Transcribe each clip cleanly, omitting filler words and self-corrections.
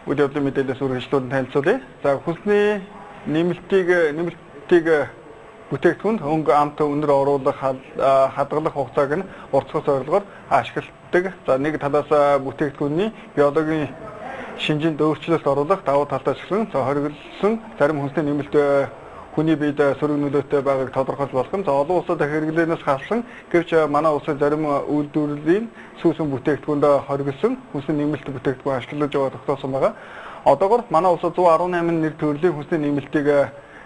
үйл явдлын мэдээлэлээс үргэлжлүүлэн танилцуулъя. За хүнсний нэмэлтийг бүтээгдэхүүнд хөнгө амт өнөр оруулах хадгалах хугацааг нь уртсах зорилгоор ашигладаг. За нэг талаас бүтээгдэхүүний биологийн шинжинд өөрчлөлт оруулах давуу талтай ашиглан хориглосон зарим хүнсний нэмэлт хүний биед сөрөг нөлөөтэй байгааг тодорхойлж болох юм. За олон улсад хэрэглэнээс халсан гэвч манай улсын зарим үйлдвэрлэлийн сүүсэн бүтээгдэхүүнд хориглосон хүнсний нэмэлт бүтээгдэхүүн ашиглаж байгаа тогтоосон байгаа. Одоогор манай улсад 118 нэр төрлийн хүнсний нэмэлтийг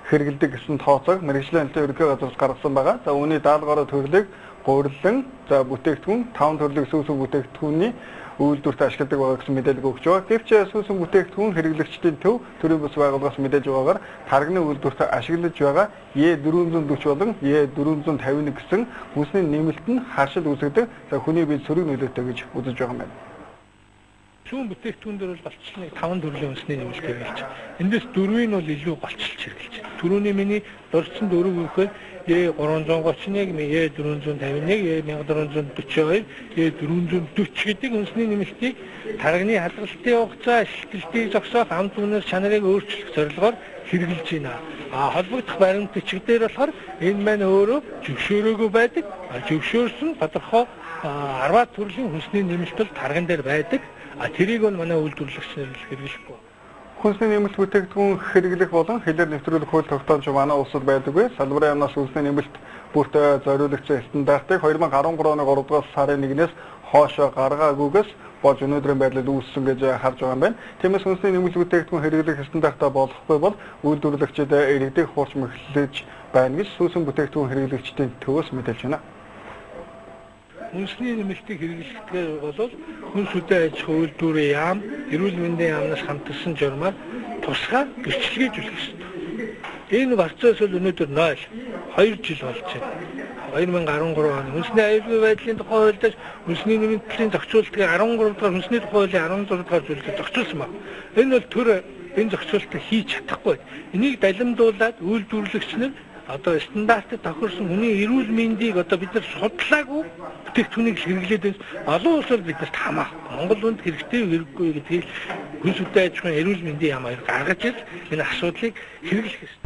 хэрэгэлдэг гэсэн тооцоог мэргэжлийн ерөнхий газраас гаргасан байгаа. За үүний даалгавраа төрлийг гурилан бүтээгдэхүүн 5 төрлийн сүүсэн бүтээгдэхүүний үйлдвэрт ашигладаг байгаа гэсэн мэдээлэл өгч байгаа. Гэвч сүүсэн бүтээгдэхүүн хэрэглэгчдийн төв төрийн бас байгууллагаас мэдээж байгаагаар тарганы үйлдвэрт ашиглаж байгаа Е440 болон Е451 гэсэн хүнсний нэмэлт нь харшил үүсгэдэг хүний биед сөрөг нөлөөтэй гэж үзэж байгаа юм байна. Сүүн бүтээгдэхүүн дээр бол голчлоныг 5 төрлийн хүнсний нэмэлт хэрэглэж. Эндээс 4-ийг бол илүү голчилж хэрэглэж. Түрүүний миний дурдсан 4 гэхээр Е331, Е451, Е1442, Е440 гэдэг хүнсний нэмэлтийг тарганы хадгалтын хугацаа, шилтэлтийг зогсоох, амт үнэр чанарыг өөрчлөх зорилгоор хэрэгжилж байна. Холбогдох баримт бичгээр болохоор энэ маань өөрөө зөвшөөрөөгүй байдаг. Зөвшөөрсөн тодорхой 10 төрлийн хүнсний нэмэлт бол тарган дээр байдаг. Тэрийг бол манай үйлдвэрлэгчнэр хэрэглэхгүй. Хүнсний нэмэлт бүтээгдэхүүн хэрэглэх болон хэлээр нэвтрүүлэх хууль тогтоомж манай улсад байдаггүй. Салбарын яамнаас хүнсний нэмэлт бүрт зориулагдсан стандартыг 2013 оны 3 дугаар сарын 1-ээс хойш гаргаагүйгээс болж өнөөдрийн байдлыг үүссэн гэж харж байгаа юм байна. Тиймээс хүнсний нэмэлт бүтээгдэхүүн хэрэглэх стандартаа болохгүй бол үйлдвэрлэгчид иргэдийг хуурч мэхлэж байна гэж сүүсэн бүтээгдэхүүн хэрэглэгчдийн төвөөс мэдээлж байна. Хүнсний нэмэлтийг хэрэглэхдээ бол хүнс үдэ аж ахуй үйлдвэрийн яам, эрүүл мэндийн яамнаас хамтарсан журмаар тусгай гэрчлэгээжүүлэх ёстой. Энэ барцаас бол өнөөдөр 2 жил болж байна. 2013 оны хүнсний аюулгүй байдлын тухай хуульдаж хүнсний нэмэлтийн зохицуултыг 13 дугаар хүнсний тухай хуулийн 16 дугаар зүйлээр зохицуулсан байна. Энэ бол энэ зохицуултыг хийж чадахгүй. Энийг далимдуулаад үйлдвэрлэгч нар одоо стандартыг тохирсон хүний эрүүл мэндийг одоо бид нар судлаагүй бүтээгдэхүүнийг хэрэглээд байна. Олон улс бол биднэрт хамаах. Монгол хүнд хэрэгтэй хэрэггүй гэдгийг хүнс үдэ аж ахуйн эрүүл мэндийн яам хоёр гаргаж ил энэ асуудлыг хэрэглэх ёстой.